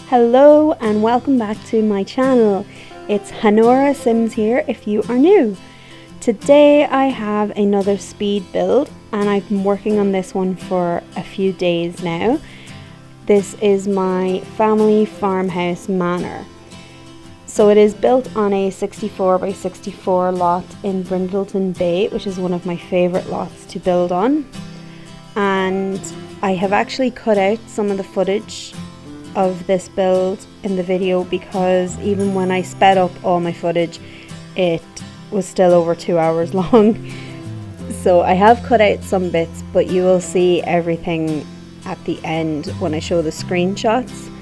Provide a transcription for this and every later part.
Hello and welcome back to my channel. It's Hanora Sims here if you are new. Today I have another speed build and I've been working on this one for a few days now. This is my family farmhouse manor. So it is built on a 64 by 64 lot in Brindleton Bay, which is one of my favourite lots to build on. And I have actually cut out some of the footage of this build in the video because even when I sped up all my footage, it was still over 2 hours long. So I have cut out some bits, but you will see everything at the end when I show the screenshots.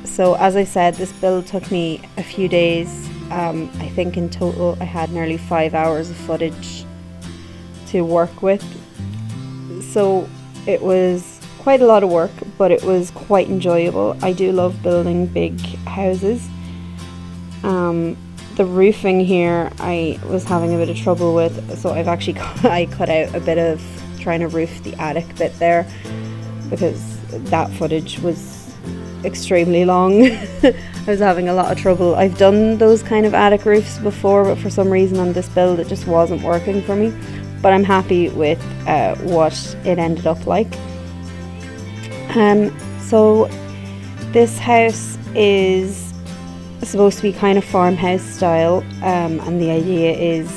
So as I said, this build took me a few days. I think in total I had nearly 5 hours of footage to work with. So it was quite a lot of work, but it was quite enjoyable. I do love building big houses. The roofing here I was having a bit of trouble with, so I've actually I cut out a bit of trying to roof the attic bit there because that footage was extremely long. I was having a lot of trouble. I've done those kind of attic roofs before, but for some reason on this build it just wasn't working for me. But I'm happy with what it ended up like. So this house is supposed to be kind of farmhouse style, and the idea is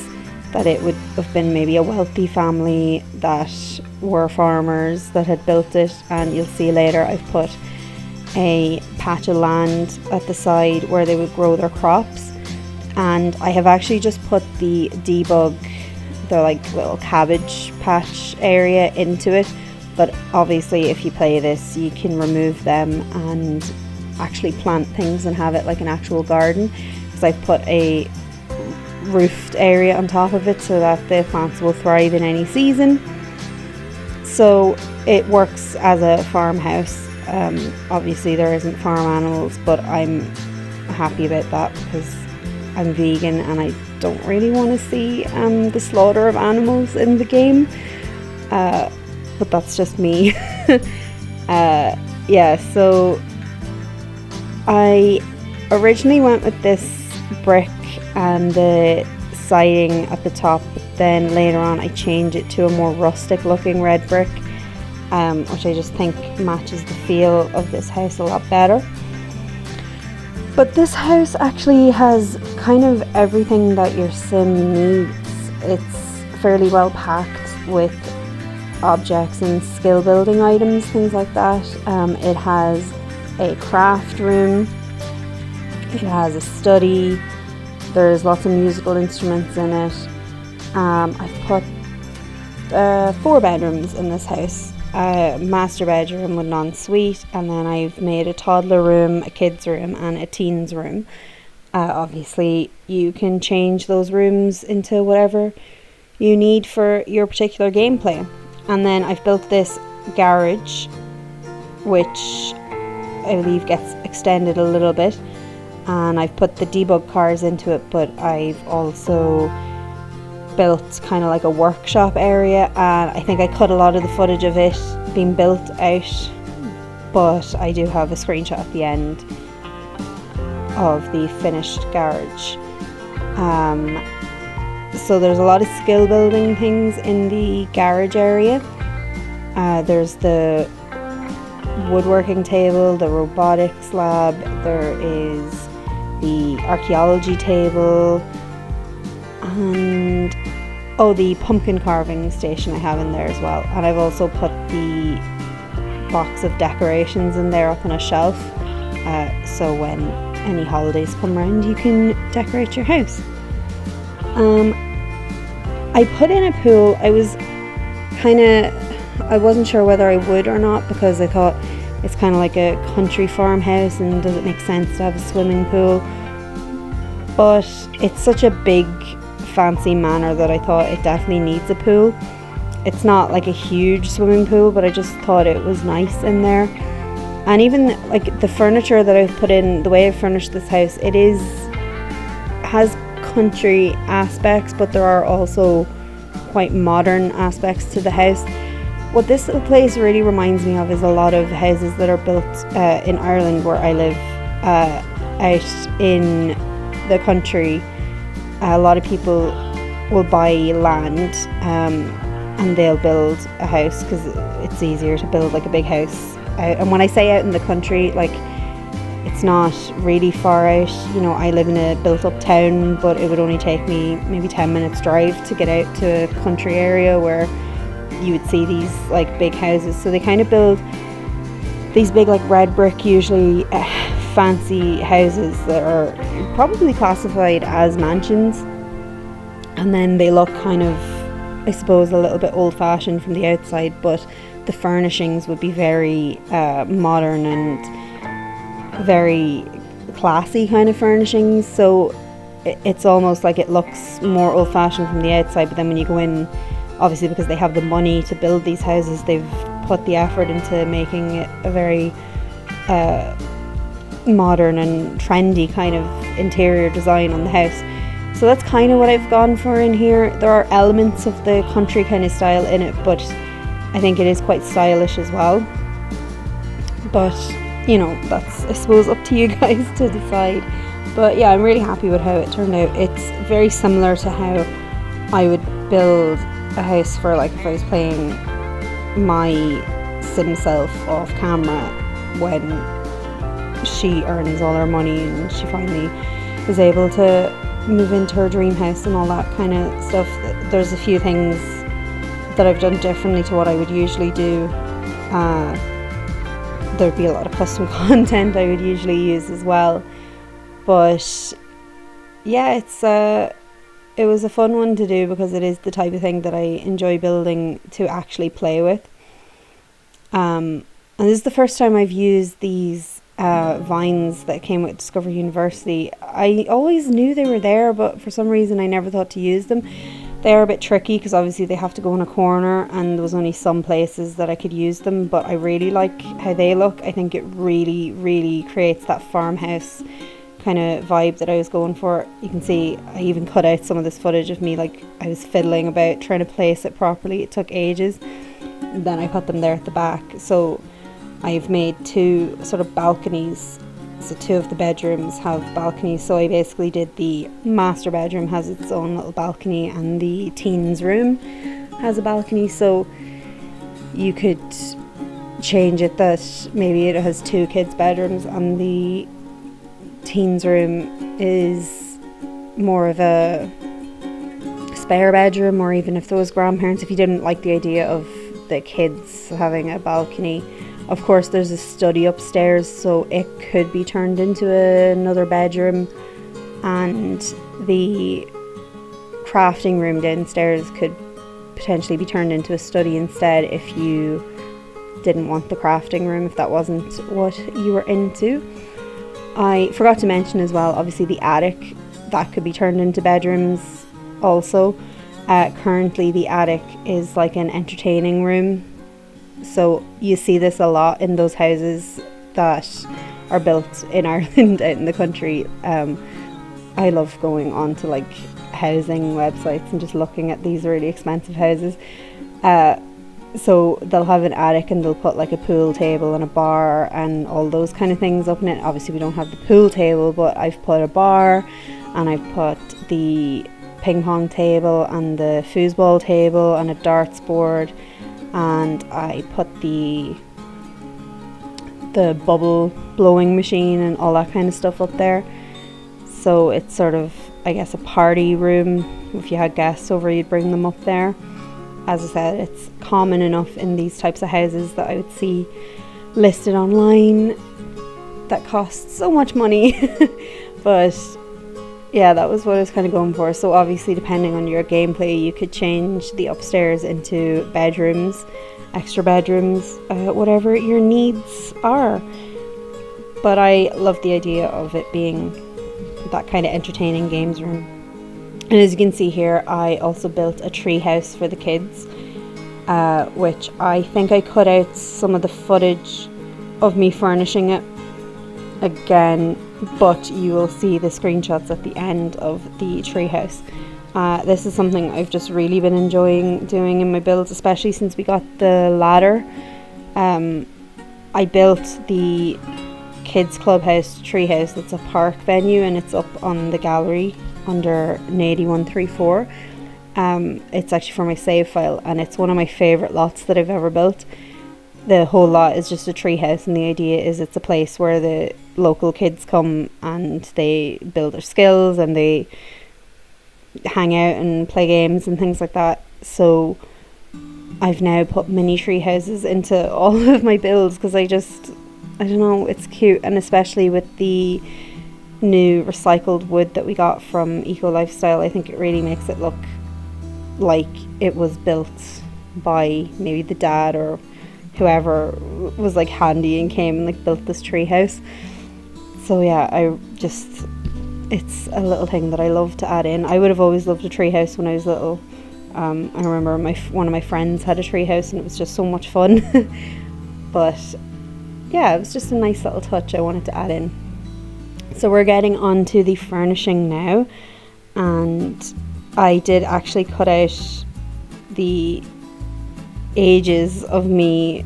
that it would have been maybe a wealthy family that were farmers that had built it. And you'll see later I've put a patch of land at the side where they would grow their crops, and I have actually just put the debug, the like little cabbage patch area into it. But obviously if you play this you can remove them and actually plant things and have it like an actual garden, because I've put a roofed area on top of it so that the plants will thrive in any season. So it works as a farmhouse. Obviously there isn't farm animals, but I'm happy about that because I'm vegan and I don't really want to see the slaughter of animals in the game. But that's just me. Yeah, so I originally went with this brick and the siding at the top, but then later on I changed it to a more rustic looking red brick, which I just think matches the feel of this house a lot better. But this house actually has kind of everything that your sim needs. It's fairly well packed with objects and skill building items, things like that. It has a craft room, it has a study, there's lots of musical instruments in it. I've put 4 bedrooms in this house, a master bedroom with an ensuite, and then I've made a toddler room, a kids room and a teens room. Obviously you can change those rooms into whatever you need for your particular gameplay. And then I've built this garage, which I believe gets extended a little bit, and I've put the debug cars into it, but I've also built kind of like a workshop area, and I think I cut a lot of the footage of it being built out, but I do have a screenshot at the end of the finished garage. So there's a lot of skill building things in the garage area. There's the woodworking table, the robotics lab, there is the archaeology table, and the pumpkin carving station I have in there as well. And I've also put the box of decorations in there up on a shelf, so when any holidays come around you can decorate your house. I put in a pool. I wasn't sure whether I would or not, because I thought it's kind of like a country farmhouse and does it make sense to have a swimming pool? But it's such a big fancy manor that I thought it definitely needs a pool. It's not like a huge swimming pool, but I just thought it was nice in there. And even like the furniture that I've put in, the way I've furnished this house, has country aspects, but there are also quite modern aspects to the house. what this little place really reminds me of is a lot of houses that are built in Ireland, where I live, out in the country. A lot of people will buy land and they'll build a house because it's easier to build like a big house. And when I say out in the country, like, it's not really far out. You know, I live in a built-up town, but it would only take me maybe 10 minutes drive to get out to a country area where you would see these like big houses. So they kind of build these big like red brick, usually fancy houses that are probably classified as mansions, and then they look kind of, I suppose, a little bit old-fashioned from the outside, but the furnishings would be very modern and very classy kind of furnishings. So it's almost like it looks more old-fashioned from the outside, but then when you go in, obviously because they have the money to build these houses, they've put the effort into making it a very modern and trendy kind of interior design on the house. So that's kind of what I've gone for in here. There are elements of the country kind of style in it, but I think it is quite stylish as well. But, you know, that's, I suppose, up to you guys to decide. But yeah, I'm really happy with how it turned out. It's very similar to how I would build a house for, like, if I was playing my sim self off camera when she earns all her money and she finally is able to move into her dream house and all that kind of stuff. There's a few things that I've done differently to what I would usually do. There'd be a lot of custom content I would usually use as well. But yeah, it was a fun one to do because it is the type of thing that I enjoy building to actually play with. And this is the first time I've used these vines that came with Discover University. I always knew they were there, but for some reason I never thought to use them. They are a bit tricky because obviously they have to go in a corner, and there was only some places that I could use them, but I really like how they look. I think it really, really creates that farmhouse kind of vibe that I was going for. You can see I even cut out some of this footage of me, like, I was fiddling about trying to place it properly. It took ages. And then I put them there at the back. So I've made two sort of balconies. So two of the bedrooms have balconies. So I basically did the master bedroom has its own little balcony, and the teens room has a balcony. So you could change it that maybe it has two kids' bedrooms and the teens room is more of a spare bedroom, or even if there was grandparents, if you didn't like the idea of the kids having a balcony. Of course, there's a study upstairs, so it could be turned into another bedroom, and the crafting room downstairs could potentially be turned into a study instead if you didn't want the crafting room, if that wasn't what you were into. I forgot to mention as well, obviously the attic, that could be turned into bedrooms also. Currently the attic is like an entertaining room. So you see this a lot in those houses that are built in Ireland out in the country. I love going on to like housing websites and just looking at these really expensive houses. So they'll have an attic and they'll put like a pool table and a bar and all those kind of things up in it. Obviously we don't have the pool table, but I've put a bar and I've put the ping pong table and the foosball table and a darts board, and I put the bubble blowing machine and all that kind of stuff up there. So it's sort of, I guess, a party room. If you had guests over, you'd bring them up there. As I said, it's common enough in these types of houses that I would see listed online that cost so much money. But yeah, that was what I was kind of going for. So obviously, depending on your gameplay, you could change the upstairs into bedrooms, extra bedrooms, whatever your needs are. But I love the idea of it being that kind of entertaining games room. And as you can see here, I also built a treehouse for the kids, which I think I cut out some of the footage of me furnishing it again, but you will see the screenshots at the end of the treehouse. This is something I've just really been enjoying doing in my builds, especially since we got the ladder. I built the kids clubhouse treehouse. It's a park venue and it's up on the gallery under Nady 134. It's actually for my save file, and it's one of my favourite lots that I've ever built. The whole lot is just a treehouse, and the idea is it's a place where the local kids come and they build their skills and they hang out and play games and things like that. So I've now put mini tree houses into all of my builds because I don't know, it's cute, and especially with the new recycled wood that we got from Eco Lifestyle, I think it really makes it look like it was built by maybe the dad or whoever was like handy and came and like built this tree house. So yeah, it's a little thing that I love to add in. I would have always loved a tree house when I was little. I remember one of my friends had a tree house and it was just so much fun. But yeah, it was just a nice little touch I wanted to add in. So we're getting on to the furnishing now, and I did actually cut out the ages of me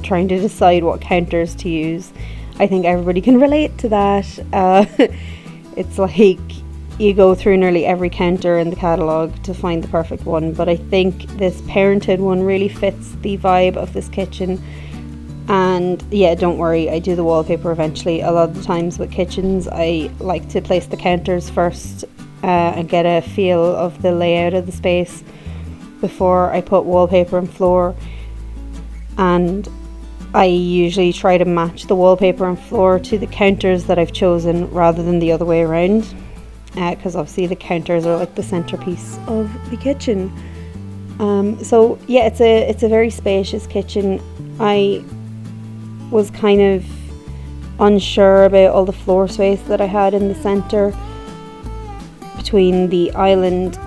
trying to decide what counters to use. I think everybody can relate to that. It's like you go through nearly every counter in the catalogue to find the perfect one, but I think this Parenthood one really fits the vibe of this kitchen. And yeah, don't worry, I do the wallpaper eventually. A lot of the times with kitchens I like to place the counters first and get a feel of the layout of the space before I put wallpaper and floor. And I usually try to match the wallpaper and floor to the counters that I've chosen rather than the other way around, because obviously the counters are like the centerpiece of the kitchen. So yeah, it's a very spacious kitchen. I was kind of unsure about all the floor space that I had in the center between the island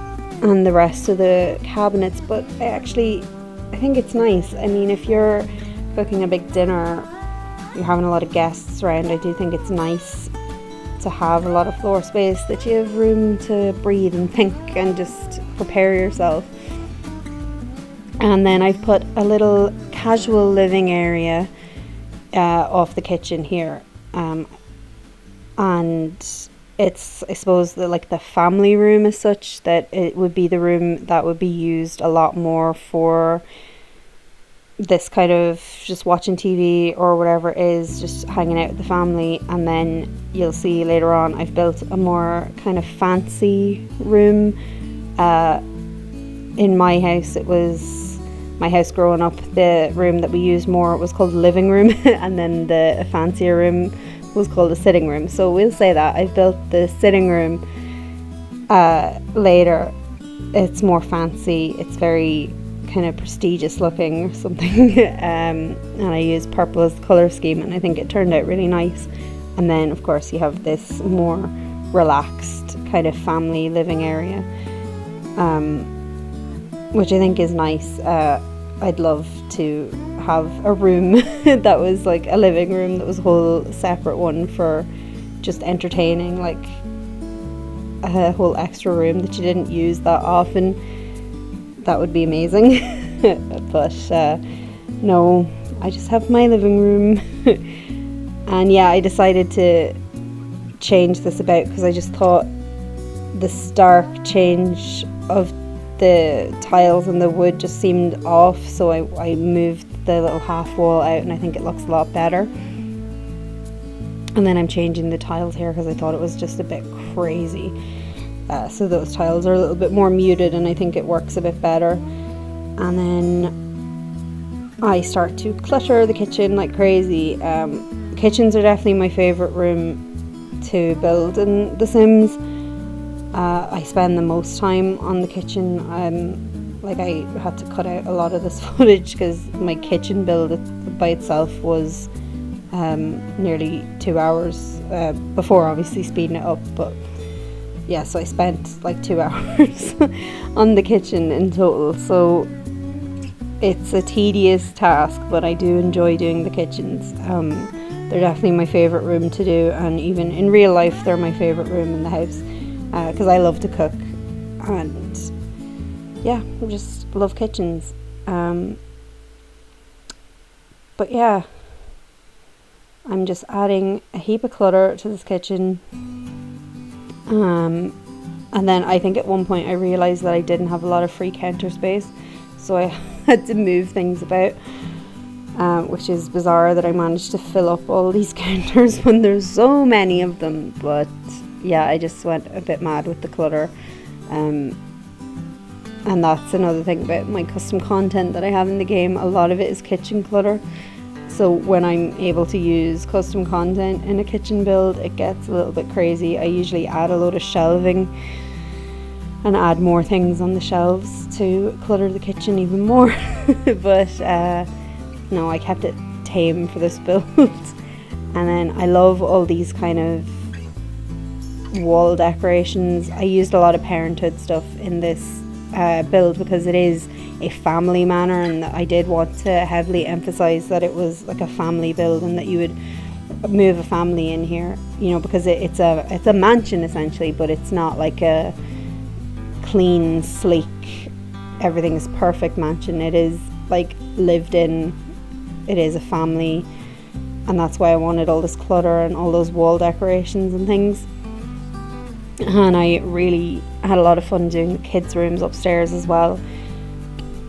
and the rest of the cabinets, but I think it's nice. I mean, if you're cooking a big dinner, you're having a lot of guests around, I do think it's nice to have a lot of floor space, that you have room to breathe and think and just prepare yourself. And then I've put a little casual living area off the kitchen here, and it's, I suppose, the family room as such, that it would be the room that would be used a lot more for this kind of just watching TV or whatever it is, just hanging out with the family. And then you'll see later on I've built a more kind of fancy room. In my house, it was my house growing up, the room that we used more was called the living room and then the fancier room was called the sitting room. So we'll say that I've built the sitting room later. It's more fancy, it's very kind of prestigious looking or something. And I used purple as the colour scheme, and I think it turned out really nice. And then of course you have this more relaxed kind of family living area, which I think is nice. I'd love to have a room that was like a living room that was a whole separate one for just entertaining, like a whole extra room that you didn't use that often. That would be amazing. But no, I just have my living room. And yeah, I decided to change this about because I just thought the stark change of the tiles and the wood just seemed off, so I moved the little half wall out, and I think it looks a lot better. And then I'm changing the tiles here because I thought it was just a bit crazy. So those tiles are a little bit more muted, and I think it works a bit better. And then I start to clutter the kitchen like crazy. Kitchens are definitely my favourite room to build in The Sims. I spend the most time on the kitchen. I had to cut out a lot of this footage because my kitchen build by itself was nearly 2 hours, before obviously speeding it up. But yeah, so I spent like 2 hours on the kitchen in total. So it's a tedious task, but I do enjoy doing the kitchens. They're definitely my favourite room to do, and even in real life they're my favourite room in the house, because I love to cook. and yeah, I just love kitchens. But yeah, I'm just adding a heap of clutter to this kitchen. And then I think at one point I realised that I didn't have a lot of free counter space, so I had to move things about, which is bizarre that I managed to fill up all these counters when there's so many of them. But yeah, I just went a bit mad with the clutter. And that's another thing about my custom content that I have in the game. A lot of it is kitchen clutter. So when I'm able to use custom content in a kitchen build, it gets a little bit crazy. I usually add a load of shelving and add more things on the shelves to clutter the kitchen even more. But no, I kept it tame for this build. And then I love all these kind of wall decorations. I used a lot of Parenthood stuff in this build because it is a family manor, and I did want to heavily emphasize that it was like a family build and that you would move a family in here, you know, because it's a mansion essentially, but it's not like a clean, sleek, everything is perfect mansion. It is like lived in, it is a family, and that's why I wanted all this clutter and all those wall decorations and things. And I really had a lot of fun doing the kids' rooms upstairs as well.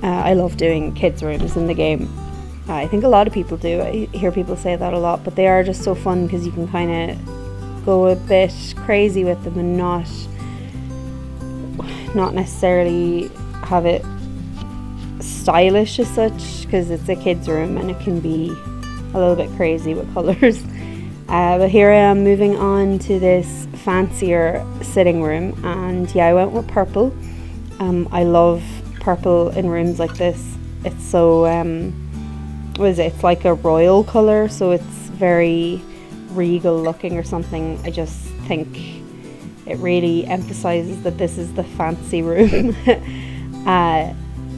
I love doing kids' rooms in the game. I think a lot of people do. I hear people say that a lot, but they are just so fun because you can kind of go a bit crazy with them and not necessarily have it stylish as such, because it's a kids' room and it can be a little bit crazy with colours. But here I am moving on to this fancier sitting room, and yeah, I went with purple. I love purple in rooms like this. It's so it's like a royal colour, so it's very regal looking or something. I just think it really emphasises that this is the fancy room.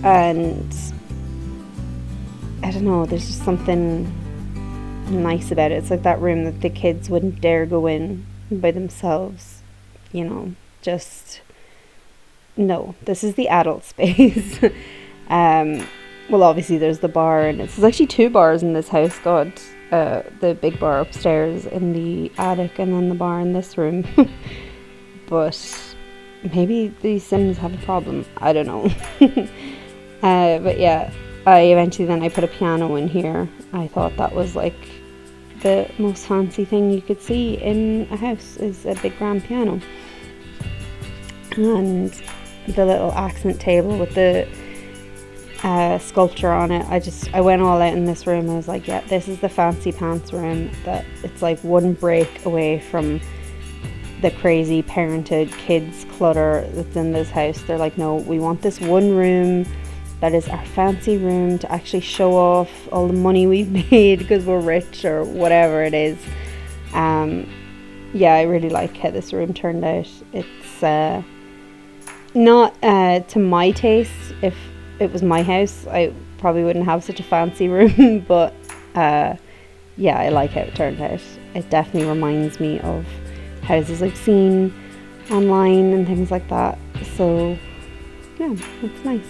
And I don't know, there's just something nice about it. It's like that room that the kids wouldn't dare go in by themselves, you know, just no, this is the adult space. Well, obviously there's the bar, and there's actually 2 bars in this house. God, the big bar upstairs in the attic, and then the bar in this room. But maybe the Sims have a problem, I don't know. But yeah, I put a piano in here. I thought that was like the most fancy thing you could see in a house, is a big grand piano. And the little accent table with the sculpture on it. I went all out in this room. I was like, yeah, this is the fancy pants room, that it's like one break away from the crazy Parenthood kids clutter that's in this house. They're like, no, we want this one room that is our fancy room to actually show off all the money we've made because we're rich or whatever it is. Yeah, I really like how this room turned out. It's not to my taste. If it was my house, I probably wouldn't have such a fancy room, but yeah, I like how it turned out. It definitely reminds me of houses I've seen online and things like that, so yeah, it's nice.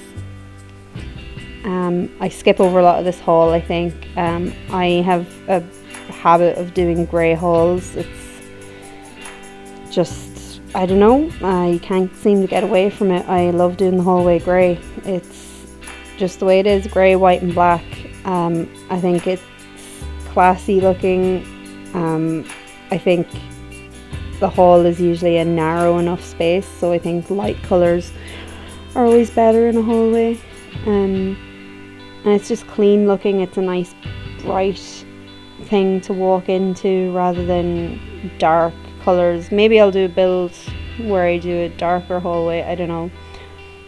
I skip over a lot of this haul, I think. I have a habit of doing grey hauls. It's just, I don't know, I can't seem to get away from it. I love doing the hallway grey. It's just the way it is, grey, white and black. I think it's classy looking. I think the hall is usually a narrow enough space, so I think light colours are always better in a hallway. And it's just clean looking. It's a nice bright thing to walk into rather than dark colours. Maybe I'll do a build where I do a darker hallway, I don't know.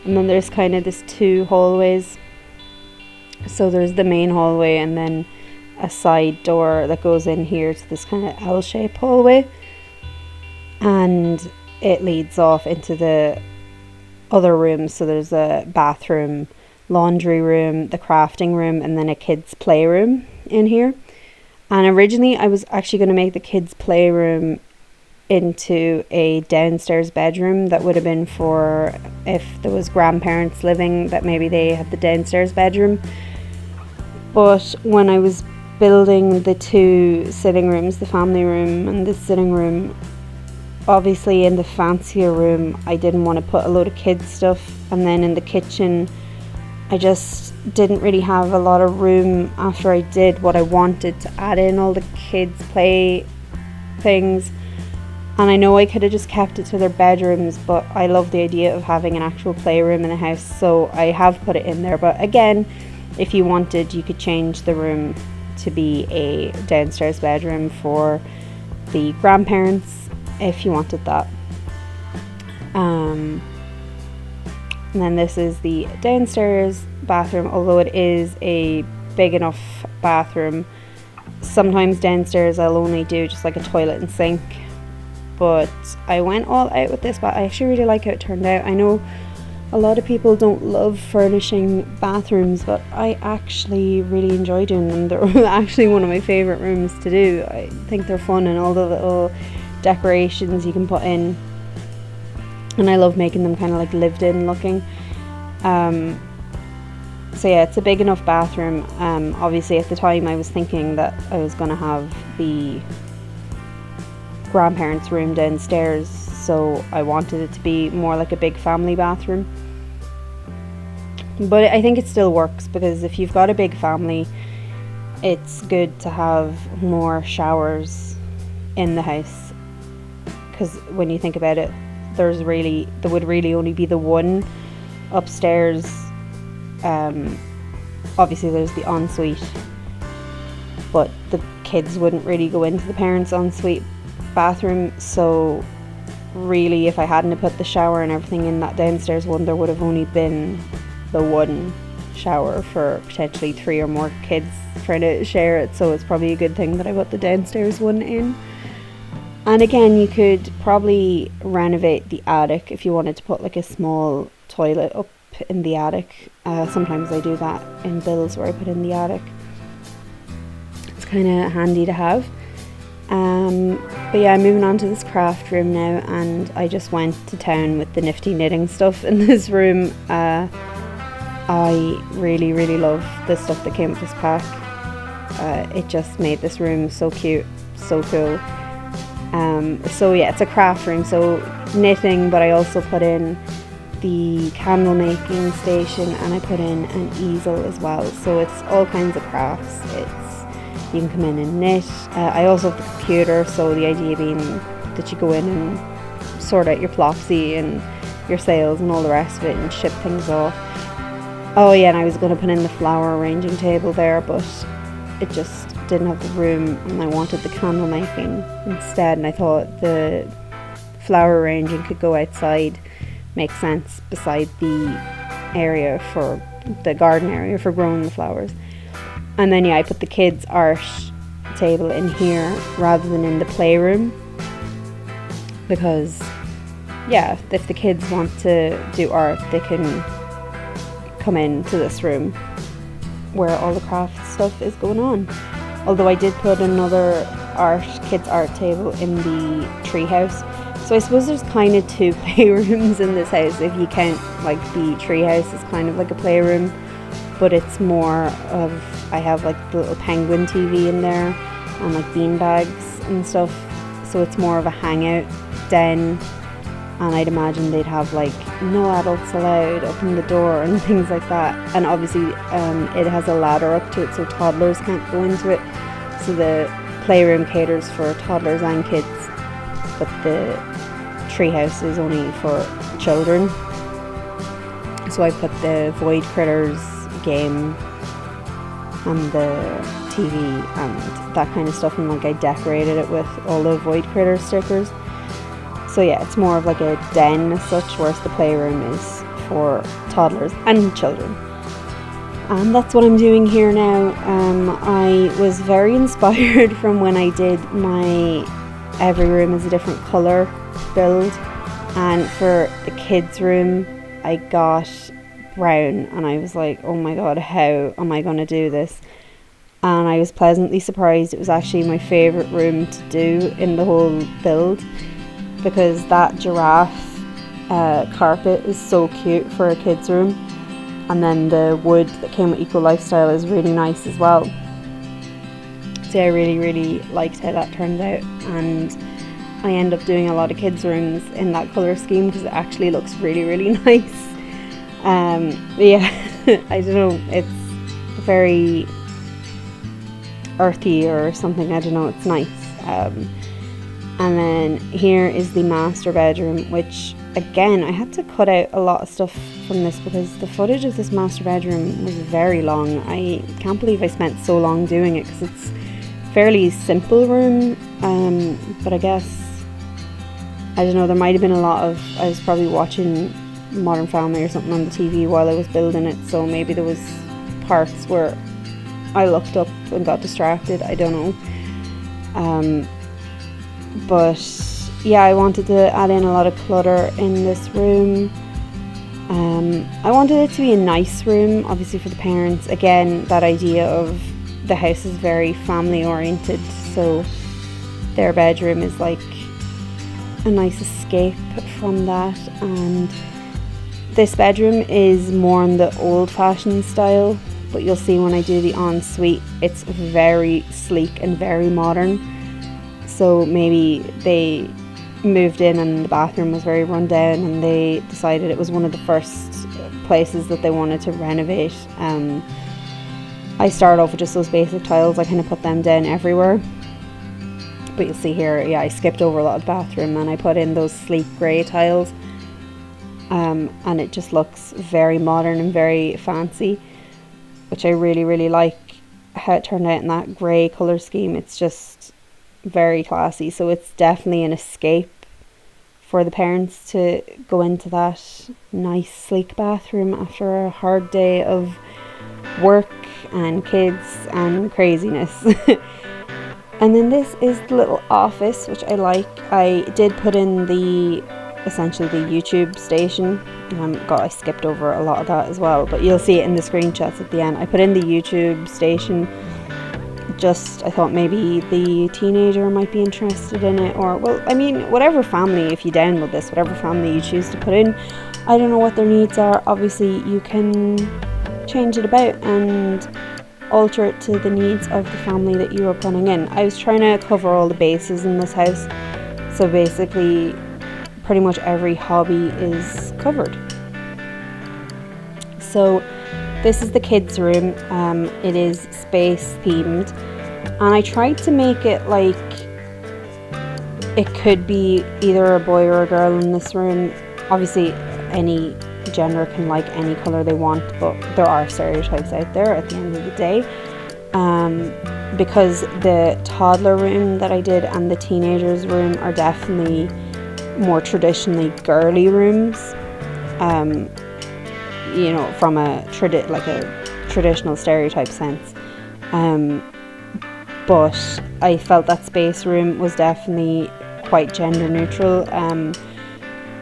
And then there's kind of this 2 hallways. So there's the main hallway and then a side door that goes in here to this kind of L-shaped hallway, and it leads off into the other rooms. So there's a bathroom, laundry room, the crafting room, and then a kids playroom in here. And originally I was actually going to make the kids playroom into a downstairs bedroom that would have been for if there was grandparents living, that maybe they had the downstairs bedroom. But when I was building the 2 sitting rooms, the family room and the sitting room, obviously in the fancier room I didn't want to put a load of kids stuff, and then in the kitchen I just didn't really have a lot of room after I did what I wanted to add in all the kids' play things. And I know I could have just kept it to their bedrooms, but I love the idea of having an actual playroom in the house, so I have put it in there. But again, if you wanted, you could change the room to be a downstairs bedroom for the grandparents if you wanted that. And then this is the downstairs bathroom, although it is a big enough bathroom. Sometimes downstairs I'll only do just like a toilet and sink, but I went all out with this, but I actually really like how it turned out. I know a lot of people don't love furnishing bathrooms, but I actually really enjoy doing them. They're actually one of my favourite rooms to do. I think they're fun, and all the little decorations you can put in, and I love making them kind of like lived in looking. So yeah, it's a big enough bathroom. Obviously at the time I was thinking that I was going to have the grandparents' room downstairs, so I wanted it to be more like a big family bathroom. But I think it still works, because if you've got a big family, it's good to have more showers in the house, because when you think about it, there would really only be the one upstairs. Obviously there's the ensuite, but the kids wouldn't really go into the parents' ensuite bathroom, so really if I hadn't have put the shower and everything in that downstairs one, there would have only been the one shower for potentially 3 or more kids trying to share it. So it's probably a good thing that I put the downstairs one in. And again, you could probably renovate the attic if you wanted to put like a small toilet up in the attic. Sometimes I do that in builds where I put in the attic. It's kind of handy to have. But yeah, moving on to this craft room now, and I just went to town with the nifty knitting stuff in this room. I really love the stuff that came with this pack. It just made this room so cute, so cool. So yeah, it's a craft room, so knitting, but I also put in the candle making station, and I put in an easel as well, so it's all kinds of crafts. You can come in and knit. I also have the computer, so the idea being that you go in and sort out your Plopsy and your sales and all the rest of it and ship things off. Oh yeah, and I was going to put in the flower arranging table there, but it just didn't have the room, and I wanted the candle making instead, and I thought the flower arranging could go outside, make sense beside the area for the garden area for growing the flowers. And then yeah, I put the kids' art table in here rather than in the playroom, because yeah, if the kids want to do art, they can come into this room where all the craft stuff is going on. Although I did put another kids' art table in the treehouse. So I suppose there's kind of 2 playrooms in this house, if you count like the treehouse is kind of like a playroom, but it's more of, I have like the little penguin TV in there and like bean bags and stuff, so it's more of a hangout den, and I'd imagine they'd have like no adults allowed up in the door and things like that. And obviously it has a ladder up to it, so toddlers can't go into it, so the playroom caters for toddlers and kids, but the treehouse is only for children. So I put the Void Critters game and the TV and that kind of stuff, and like I decorated it with all the Void Critter stickers. So yeah, it's more of like a den as such, whereas the playroom is for toddlers and children. And that's what I'm doing here now. I was very inspired from when I did my every room is a different colour build, and for the kids' room I got brown, and I was like, oh my god, how am I going to do this? And I was pleasantly surprised. It was actually my favourite room to do in the whole build. because that giraffe carpet is so cute for a kid's room, and then the wood that came with Eco Lifestyle is really nice as well. So I really liked how that turned out, and I end up doing a lot of kids' rooms in that colour scheme because it actually looks really nice. Yeah, I don't know, it's very earthy or something, I don't know, it's nice. And then here is the master bedroom, which again, I had to cut out a lot of stuff from this because the footage of this master bedroom was very long. I can't believe I spent so long doing it because it's a fairly simple room, but I guess, I don't know, there might have been a lot of, I was probably watching Modern Family or something on the TV while I was building it, so maybe there was parts where I looked up and got distracted, I don't know. But yeah, I wanted to add in a lot of clutter in this room. I wanted it to be a nice room, obviously for the parents. Again, that idea of the house is very family oriented, so their bedroom is like a nice escape from that. And this bedroom is more in the old-fashioned style, but you'll see when I do the ensuite, it's very sleek and very modern. So maybe they moved in and the bathroom was very run down and they decided it was one of the first places that they wanted to renovate. I started off with just those basic tiles, I kind of put them down everywhere. But you'll see here, yeah, I skipped over a lot of the bathroom and I put in those sleek grey tiles. And it just looks very modern and very fancy, which I really like how it turned out in that grey colour scheme. It's just very classy, so it's definitely an escape for the parents to go into that nice sleek bathroom after a hard day of work and kids and craziness. And then this is the little office, which I like. I did put in essentially the YouTube station. God, I skipped over a lot of that as well, but you'll see it in the screenshots at the end. I put in the YouTube station, I thought maybe the teenager might be interested in it, or, well, I mean, whatever family, if you download this, whatever family you choose to put in, I don't know what their needs are. Obviously you can change it about and alter it to the needs of the family that you are putting in. I was trying to cover all the bases in this house, so basically pretty much every hobby is covered. So this is the kids' room. It is space themed, and I tried to make it like it could be either a boy or a girl in this room. Obviously any gender can like any colour they want, but there are stereotypes out there at the end of the day. Because the toddler room that I did and the teenagers room are definitely more traditionally girly rooms, you know, from a traditional stereotype sense. But I felt that space room was definitely quite gender neutral.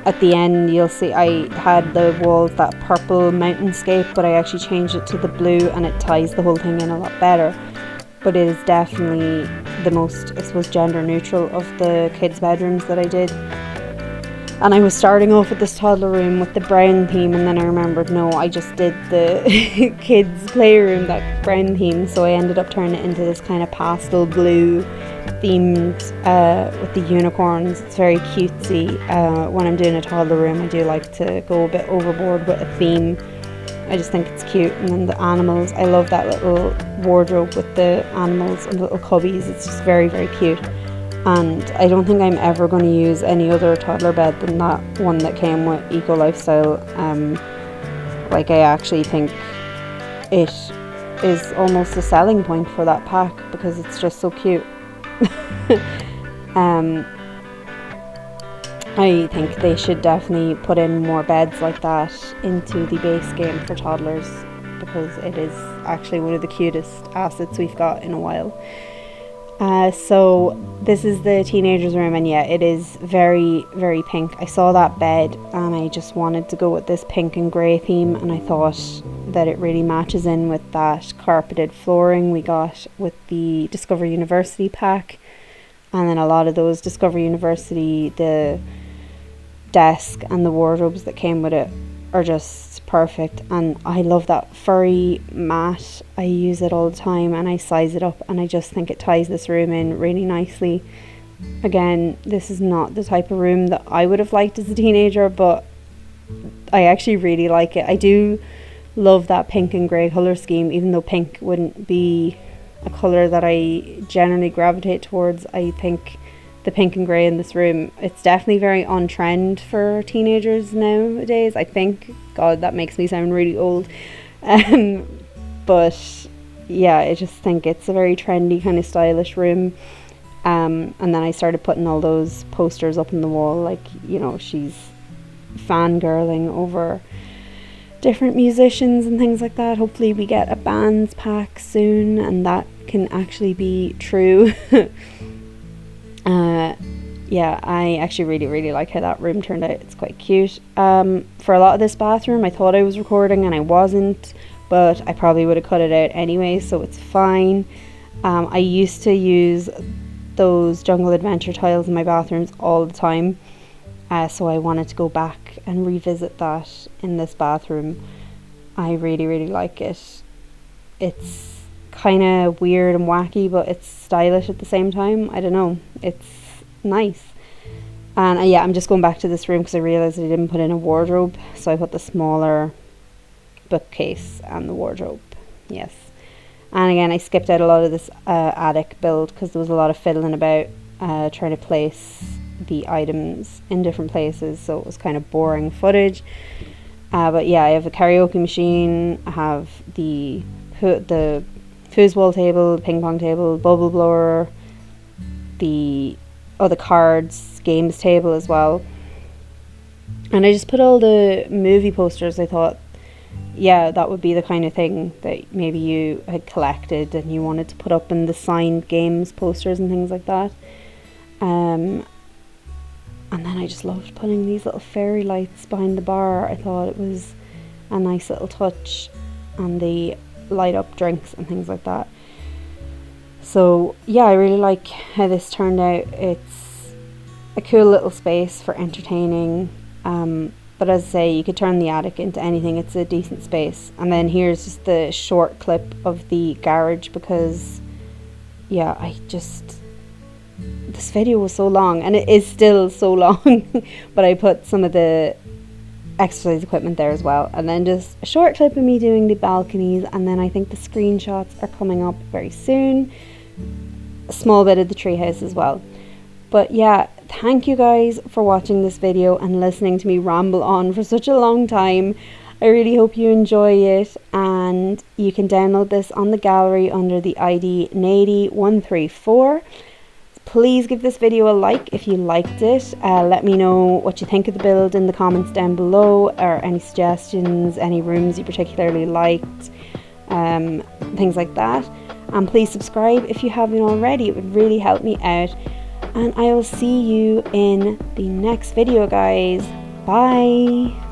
At the end you'll see I had the walls that purple mountainscape, but I actually changed it to the blue and it ties the whole thing in a lot better. But it is definitely the most, I suppose, gender neutral of the kids' bedrooms that I did. And I was starting off with this toddler room with the brown theme, and then I remembered, no, I just did the kids' playroom, that brown theme, so I ended up turning it into this kind of pastel blue themed with the unicorns. It's very cutesy. When I'm doing a toddler room, I do like to go a bit overboard with a theme. I just think it's cute. And then the animals, I love that little wardrobe with the animals and little cubbies. It's just very cute. And I don't think I'm ever going to use any other toddler bed than that one that came with Eco Lifestyle. Like, I actually think it is almost a selling point for that pack because it's just so cute. I think they should definitely put in more beds like that into the base game for toddlers, because it is actually one of the cutest assets we've got in a while. So this is the teenagers' room, and yeah, it is very pink. I saw that bed and I just wanted to go with this pink and grey theme, and I thought that it really matches in with that carpeted flooring we got with the Discover University pack. And then a lot of those Discover University, the desk and the wardrobes that came with it are just perfect. And I love that furry mat. I use it all the time and I size it up, and I just think it ties this room in really nicely. Again, this is not the type of room that I would have liked as a teenager, but I actually really like it. I do love that pink and grey colour scheme, even though pink wouldn't be a colour that I generally gravitate towards. I think the pink and grey in this room, it's definitely very on trend for teenagers nowadays, I think. God, that makes me sound really old. But yeah, I just think it's a very trendy kind of stylish room. And then I started putting all those posters up on the wall, like, you know, she's fangirling over different musicians and things like that. Hopefully we get a bands pack soon and that can actually be true. Yeah, I actually really like how that room turned out. It's quite cute. For a lot of this bathroom I thought I was recording and I wasn't, but I probably would have cut it out anyway, so it's fine. I used to use those Jungle Adventure tiles in my bathrooms all the time, so I wanted to go back and revisit that in this bathroom. I really like it. It's kind of weird and wacky, but it's stylish at the same time. I don't know, it's nice. And yeah, I'm just going back to this room because I realized I didn't put in a wardrobe, so I put the smaller bookcase and the wardrobe. Yes. And again, I skipped out a lot of this attic build because there was a lot of fiddling about trying to place the items in different places, so it was kind of boring footage. But yeah, I have a karaoke machine, I have the foosball table, ping pong table, bubble blower, the cards games table as well. And I just put all the movie posters. I thought, yeah, that would be the kind of thing that maybe you had collected and you wanted to put up in the signed games posters and things like that. And then I just loved putting these little fairy lights behind the bar. I thought it was a nice little touch, and they light up drinks and things like that. So yeah, I really like how this turned out. It's a cool little space for entertaining. But as I say, you could turn the attic into anything. It's a decent space. And then here's just the short clip of the garage because, yeah, this video was so long, and it is still so long, but I put some of the exercise equipment there as well. And then just a short clip of me doing the balconies, and then I think the screenshots are coming up very soon. A small bit of the treehouse as well. But yeah, thank you guys for watching this video and listening to me ramble on for such a long time. I really hope you enjoy it, and you can download this on the gallery under the ID Nady134. Please give this video a like if you liked it. Let me know what you think of the build in the comments down below, or any suggestions, any rooms you particularly liked, things like that. And please subscribe if you haven't already. It would really help me out. And I will see you in the next video, guys. Bye.